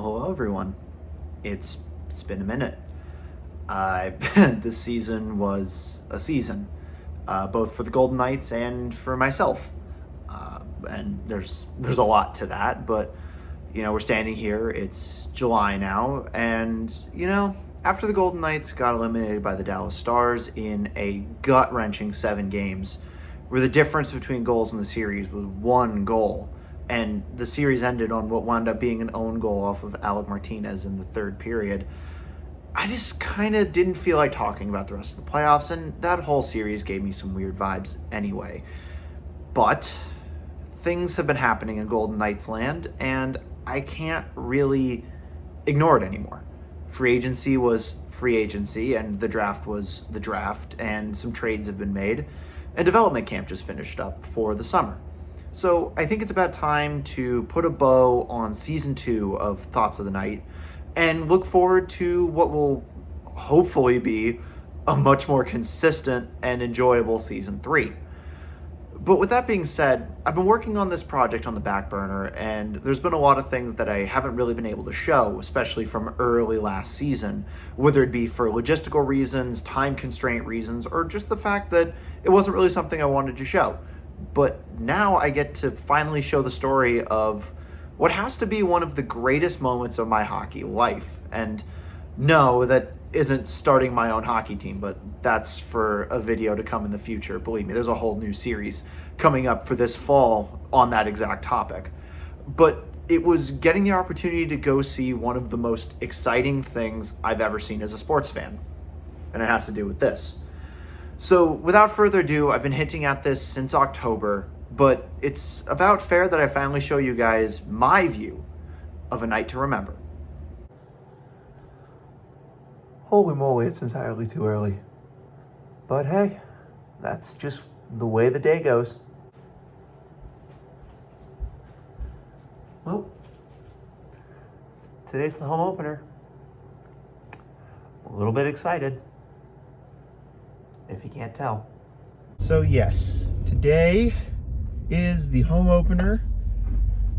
Hello everyone. It's been a minute. This season was a season, both for the Golden Knights and for myself. And there's a lot to that, but we're standing here. It's July now, and after the Golden Knights got eliminated by the Dallas Stars in a gut-wrenching 7 games, where the difference between goals in the series was 1 goal. And the series ended on what wound up being an own goal off of Alec Martinez in the 3rd period. I just kind of didn't feel like talking about the rest of the playoffs, and that whole series gave me some weird vibes anyway. But things have been happening in Golden Knights land, and I can't really ignore it anymore. Free agency was free agency, and the draft was the draft, and some trades have been made, and development camp just finished up for the summer. So I think it's about time to put a bow on season 2 of Thoughts of the Night and look forward to what will hopefully be a much more consistent and enjoyable season 3. But with that being said, I've been working on this project on the back burner, and there's been a lot of things that I haven't really been able to show, especially from early last season, whether it be for logistical reasons, time constraint reasons, or just the fact that it wasn't really something I wanted to show. But now I get to finally show the story of what has to be one of the greatest moments of my hockey life. And no, that isn't starting my own hockey team, but that's for a video to come in the future. Believe me, there's a whole new series coming up for this fall on that exact topic. But it was getting the opportunity to go see one of the most exciting things I've ever seen as a sports fan. And it has to do with this. So without further ado, I've been hinting at this since October, but it's about fair that I finally show you guys my view of A Night to Remember. Holy moly, it's entirely too early. But hey, that's just the way the day goes. Well, today's the home opener. A little bit excited, if you can't tell. So yes, today is the home opener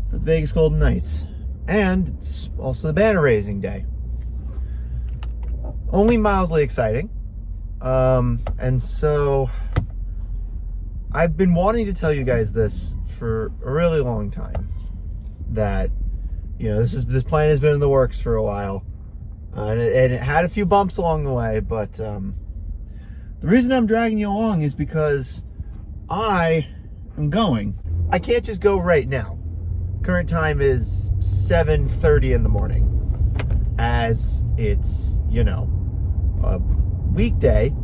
for the Vegas Golden Knights. And it's also the banner raising day. Only mildly exciting. And so I've been wanting to tell you guys this for a really long time. That, this plan has been in the works for a while. And it had a few bumps along the way, but the reason I'm dragging you along is because I am going. I can't just go right now. Current time is 7:30 in the morning. As it's, a weekday,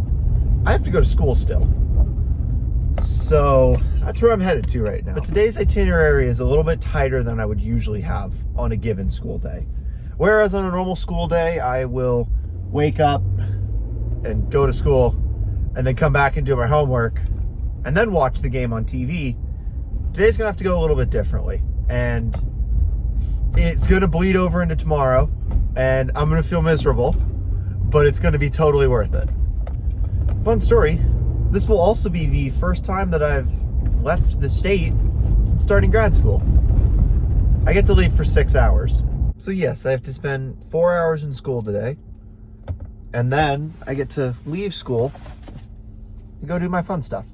I have to go to school still. So that's where I'm headed to right now. But today's itinerary is a little bit tighter than I would usually have on a given school day. Whereas on a normal school day, I will wake up and go to school and then come back and do my homework, and then watch the game on TV. Today's gonna have to go a little bit differently, and it's gonna bleed over into tomorrow, and I'm gonna feel miserable, but it's gonna be totally worth it. Fun story, this will also be the first time that I've left the state since starting grad school. I get to leave for 6 hours. So yes, I have to spend 4 hours in school today, and then I get to leave school and go do my fun stuff.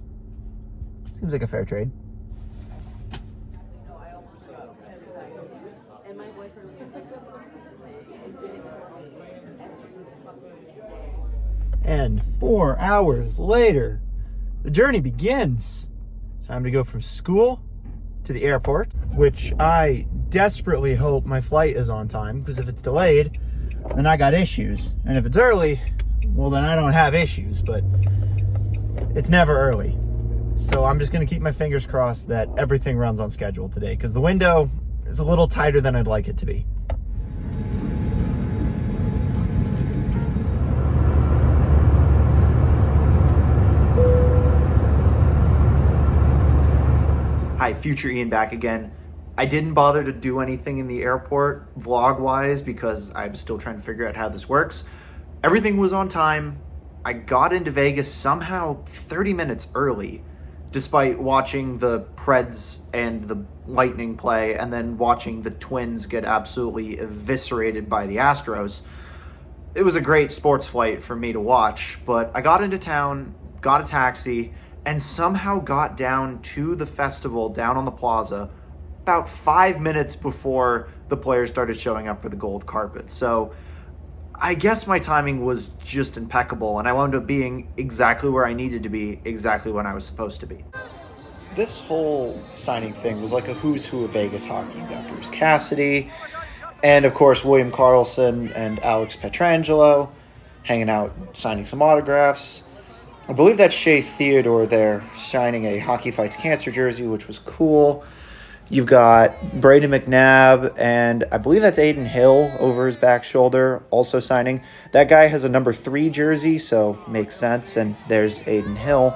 Seems like a fair trade. And 4 hours later, the journey begins. Time to go from school to the airport, which I desperately hope my flight is on time, because if it's delayed, then I got issues. And if it's early, well, then I don't have issues, but it's never early. So I'm just going to keep my fingers crossed that everything runs on schedule today, because the window is a little tighter than I'd like it to be. Hi, Future Ian back again. I didn't bother to do anything in the airport vlog-wise because I'm still trying to figure out how this works. Everything was on time. I got into Vegas somehow 30 minutes early despite watching the Preds and the Lightning play and then watching the Twins get absolutely eviscerated by the Astros. It was a great sports flight for me to watch, but I got into town, got a taxi, and somehow got down to the festival down on the plaza about 5 minutes before the players started showing up for the gold carpet. So I guess my timing was just impeccable, and I wound up being exactly where I needed to be, exactly when I was supposed to be. This whole signing thing was like a who's who of Vegas hockey. You got Bruce Cassidy, and of course William Karlsson and Alex Pietrangelo hanging out, signing some autographs. I believe that's Shea Theodore there, signing a Hockey Fights Cancer jersey, which was cool. You've got Brady McNabb, and I believe that's Aiden Hill over his back shoulder, also signing. That guy has a number 3 jersey, so makes sense, and there's Aiden Hill.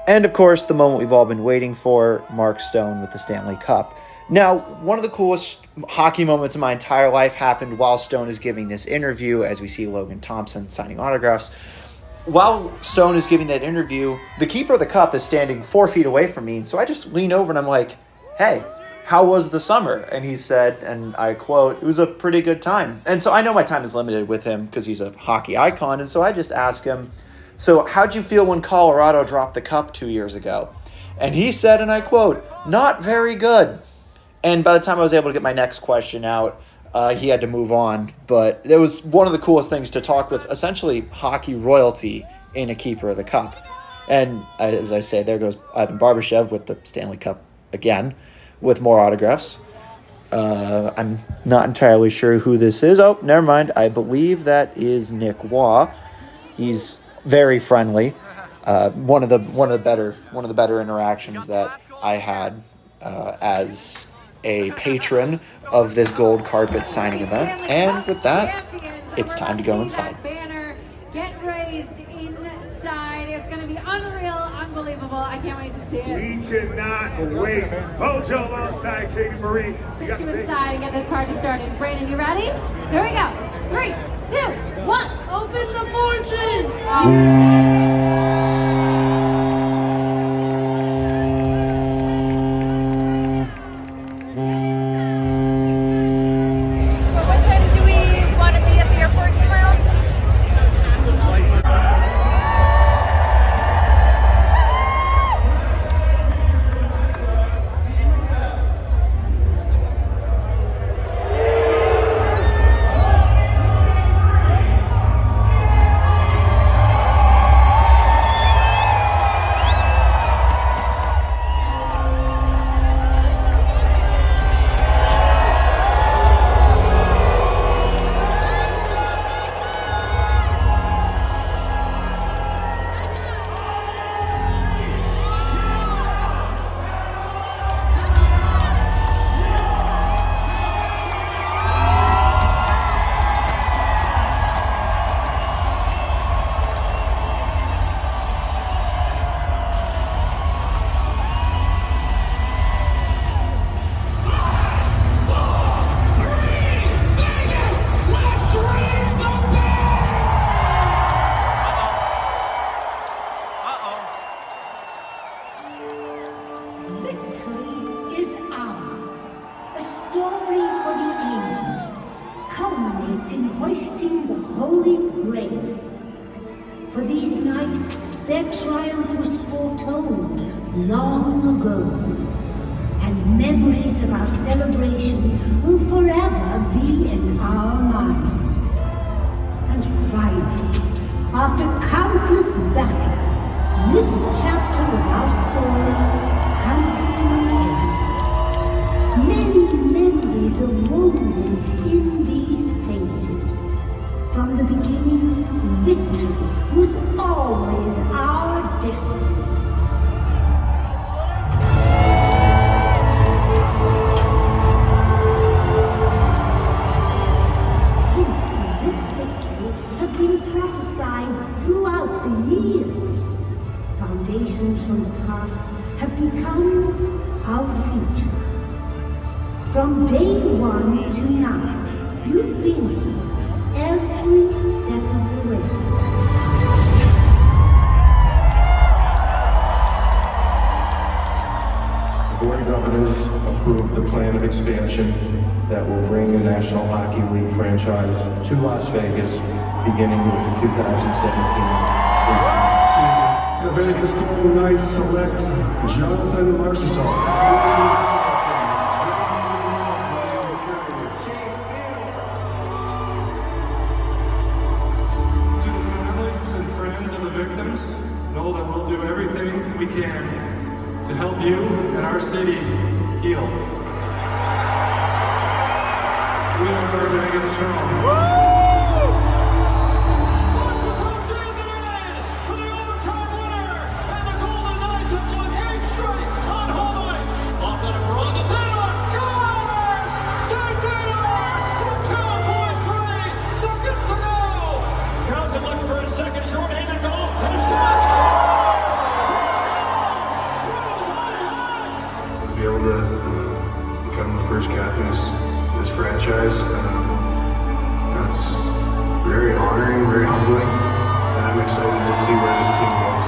And, of course, the moment we've all been waiting for, Mark Stone with the Stanley Cup. Now, one of the coolest hockey moments of my entire life happened while Stone is giving this interview, as we see Logan Thompson signing autographs. While Stone is giving that interview, the keeper of the cup is standing 4 feet away from me, so I just lean over and I'm like, hey, how was the summer? And he said, and I quote, it was a pretty good time. And so I know my time is limited with him because he's a hockey icon. And so I just asked him, so how'd you feel when Colorado dropped the cup 2 years ago? And he said, and I quote, not very good. And by the time I was able to get my next question out, he had to move on. But it was one of the coolest things to talk with essentially hockey royalty in a keeper of the cup. And as I say, there goes Ivan Barbashev with the Stanley Cup again, with more autographs. I'm not entirely sure who this is. Oh, never mind. I believe that is Nick Waugh. He's very friendly. One of the better interactions that I had as a patron of this gold carpet signing event. And with that, it's time to go inside. Get raised inside. It's going to be unreal, unbelievable. I can't wait to see it. We cannot wait. Mojo alongside Katie Marie. Get you inside and get this party started. Brandon, you ready? Here we go. 3, 2, 1. Open the fortune. hoisting the Holy Grail. For these knights, their triumph was foretold long ago, and memories of our celebration will forever be in our minds. And finally, after countless battles, this chapter of our story comes to an end. Many memories are woven in these pages. From the beginning, victory was always our destiny. Hints of this victory have been prophesied throughout the years. Foundations from the past have become our future. From day one to now, you've been here every step of the way. approved the plan of expansion that will bring the National Hockey League franchise to Las Vegas, beginning with the 2017-18 season. The Vegas Golden Knights select Jonathan Marchessault. To the families and friends of the victims, know that we'll do everything we can to help you and our city heal. We are Vegas strong. To be able to become the first captain of this franchise, that's very honoring, very humbling, and I'm excited to see where this team goes.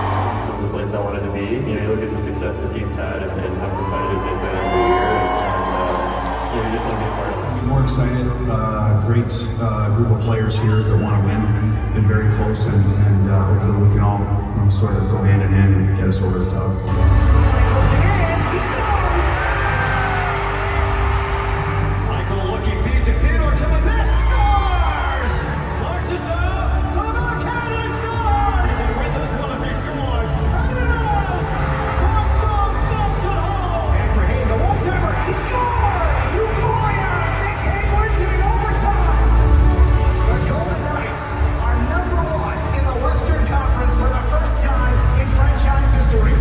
The place I wanted to be. You know, you look at the success the team's had and how competitive they've been every year, and you just want to be a part of it. More excited, great group of players here that want to win. Been very close, and hopefully we can all sort of go hand in hand and get us over the top. Michael looking feeds it, Theodore to the net, scores! Marchessault, the backhand, and scores! He can win this one if he scores. And it is! Marchessault stops it home! And for Hayden, the one-timer, he scores! Euphoria! Nick Hayden wins it in overtime! The Golden Knights are #1 in the Western Conference for the first time in franchise history.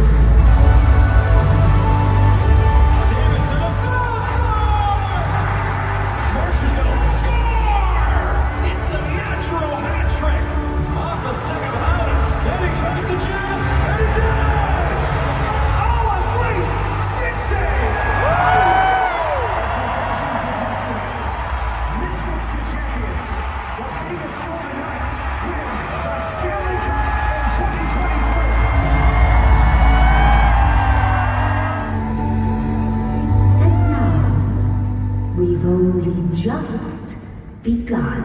We've only just begun.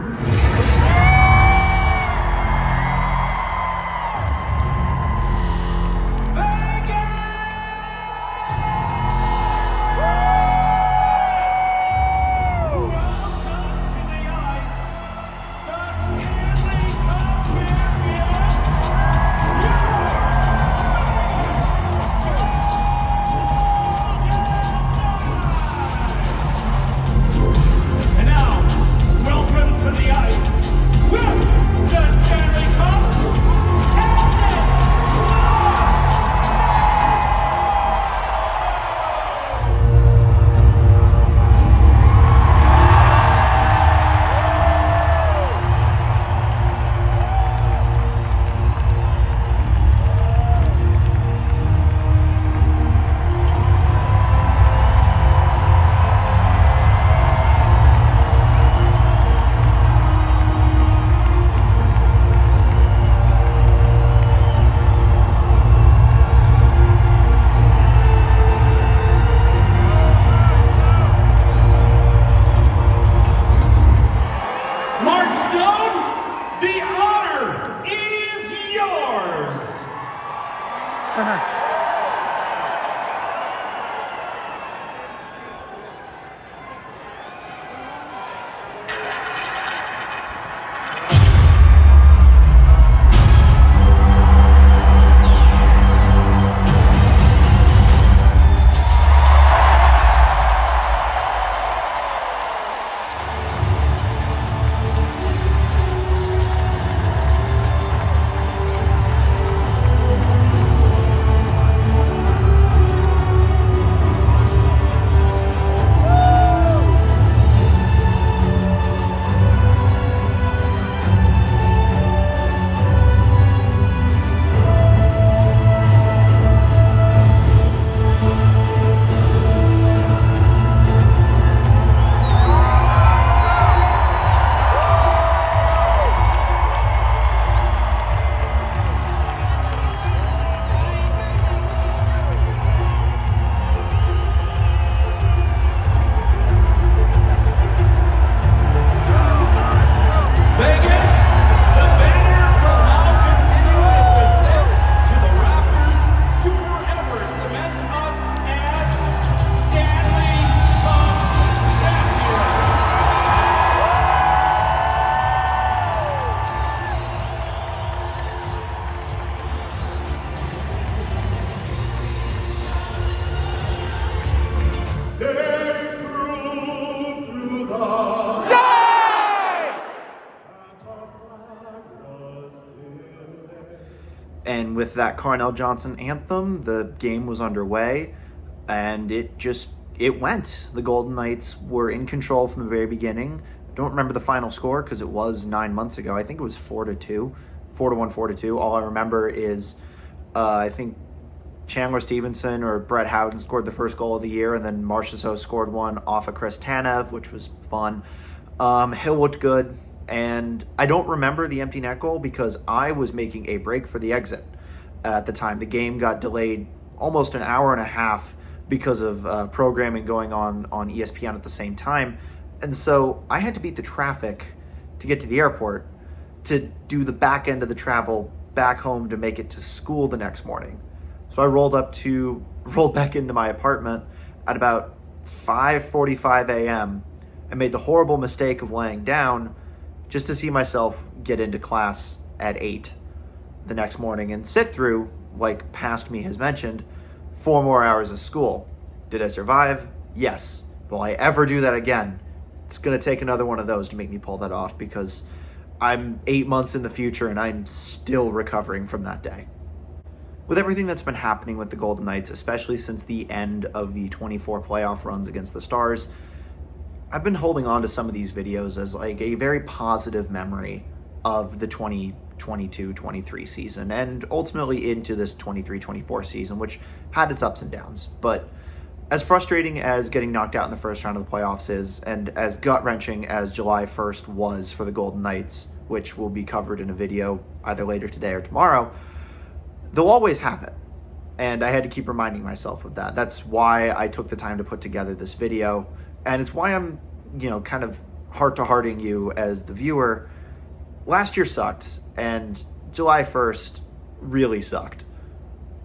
And with that Carnell Johnson anthem, the game was underway, and it went. The Golden Knights were in control from the very beginning. I don't remember the final score because it was 9 months ago. I think it was 4-2, 4-1, 4-2. All I remember is I think Chandler Stevenson or Brett Howden scored the first goal of the year, and then Marchessault scored one off of Chris Tanev, which was fun. Hill looked good, and I don't remember the empty net goal because I was making a break for the exit at the time. The game got delayed almost an hour and a half because of programming going on ESPN at the same time. And so I had to beat the traffic to get to the airport to do the back end of the travel back home to make it to school the next morning. So I rolled back into my apartment at about 5:45 a.m. and made the horrible mistake of laying down just to see myself get into class at 8 the next morning and sit through, like past me has mentioned, 4 more hours of school. Did I survive? Yes. Will I ever do that again? It's going to take another one of those to make me pull that off because I'm 8 months in the future and I'm still recovering from that day. With everything that's been happening with the Golden Knights, especially since the end of the 24 playoff runs against the Stars, I've been holding on to some of these videos as like a very positive memory of the 2022-23 season and ultimately into this 23-24 season, which had its ups and downs. But as frustrating as getting knocked out in the first round of the playoffs is, and as gut-wrenching as July 1st was for the Golden Knights, which will be covered in a video either later today or tomorrow, they'll always have it. And I had to keep reminding myself of that. That's why I took the time to put together this video. And it's why I'm, kind of heart-to-hearting you as the viewer. Last year sucked, and July 1st really sucked.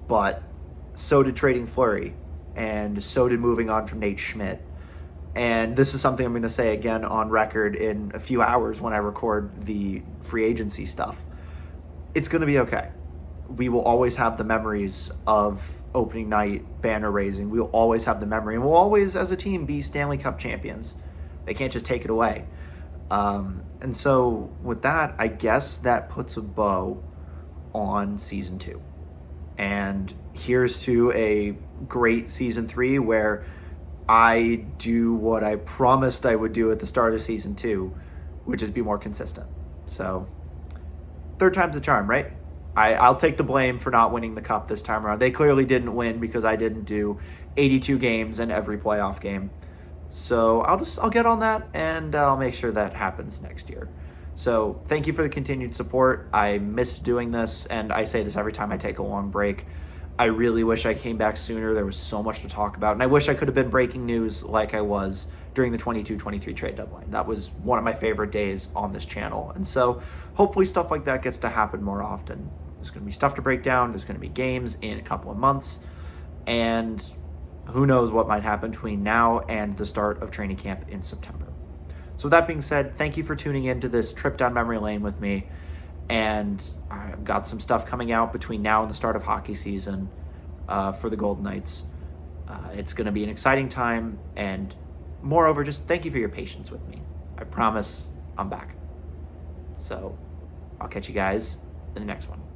But so did trading Fleury, and so did moving on from Nate Schmidt. And this is something I'm going to say again on record in a few hours when I record the free agency stuff. It's going to be okay. We will always have the memories of opening night banner raising. We'll always have the memory, and we'll always, as a team, be Stanley Cup champions. They can't just take it away. And so with that, I guess that puts a bow on season 2. And here's to a great season 3 where I do what I promised I would do at the start of season 2, which is be more consistent. So third time's the charm, right? I'll take the blame for not winning the cup this time around. They clearly didn't win because I didn't do 82 games in every playoff game. So I'll get on that, and I'll make sure that happens next year. So thank you for the continued support. I missed doing this, and I say this every time I take a long break. I really wish I came back sooner. There was so much to talk about, and I wish I could have been breaking news like I was during the 22-23 trade deadline. That was one of my favorite days on this channel. And so hopefully stuff like that gets to happen more often. There's going to be stuff to break down. There's going to be games in a couple of months. And who knows what might happen between now and the start of training camp in September. So with that being said, thank you for tuning in to this trip down memory lane with me. And I've got some stuff coming out between now and the start of hockey season for the Golden Knights. It's going to be an exciting time. And moreover, just thank you for your patience with me. I promise I'm back. So I'll catch you guys in the next one.